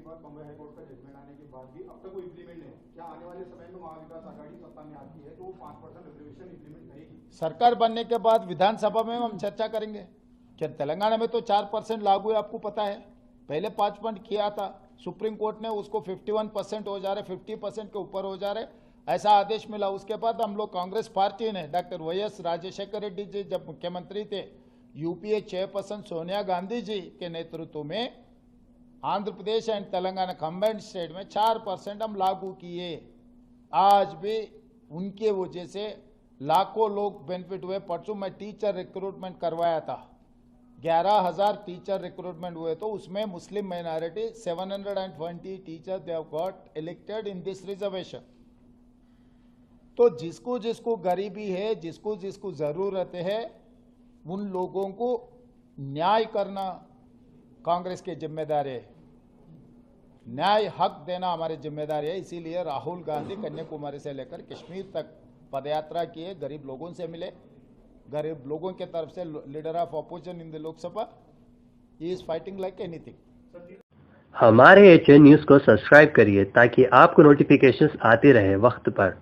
बाद Bombay high court का judgement आने के बाद भी अब तक वो इम्प्लीमेंट नहीं है। क्या आने वाले समय में महाविकास आघाड़ी सत्ता में आती है तो वो 5% रिजर्वेशन इम्प्लीमेंट करेगी? सरकार बनने के बाद विधानसभा में हम चर्चा करेंगे। क्या तेलंगाना में तो 4% लागू है, आपको पता है। पहले 5% किया था, सुप्रीम कोर्ट ने उसको 51% हो जा रहे, 50% के ऊपर हो जा रहे, ऐसा आदेश मिला। उसके बाद हम लोग कांग्रेस पार्टी ने डॉक्टर वाईएस राजशेखर रेड्डी जी जब मुख्यमंत्री थे, यूपीए चेयरपर्सन सोनिया गांधी जी के नेतृत्व में Andhra Pradesh and Telangana combined state में 4% हम लागू किए। आज भी उनके वजह से लाखों लोग बेनिफिट हुए। परसों मैं टीचर रिक्रूटमेंट करवाया था, 11,000 टीचर रिक्रूटमेंट हुए, तो उसमें मुस्लिम minority 720 teacher they have got elected in this reservation. तो जिसको जिसको गरीबी है, जिसको जिसको जरूरत है, उन लोगों को न्याय करना कांग्रेस की जिम्मेदारी है। न्याय हक देना हमारी जिम्मेदारी है। इसीलिए राहुल गांधी कन्याकुमारी से लेकर कश्मीर तक पदयात्रा किए, गरीब लोगों से मिले। गरीब लोगों के तरफ से leader of opposition in the Lok Sabha he is fighting like anything. हमारे HN न्यूज को सब्सक्राइब करिए ताकि आपको नोटिफिकेशंस आते रहे वक्त पर।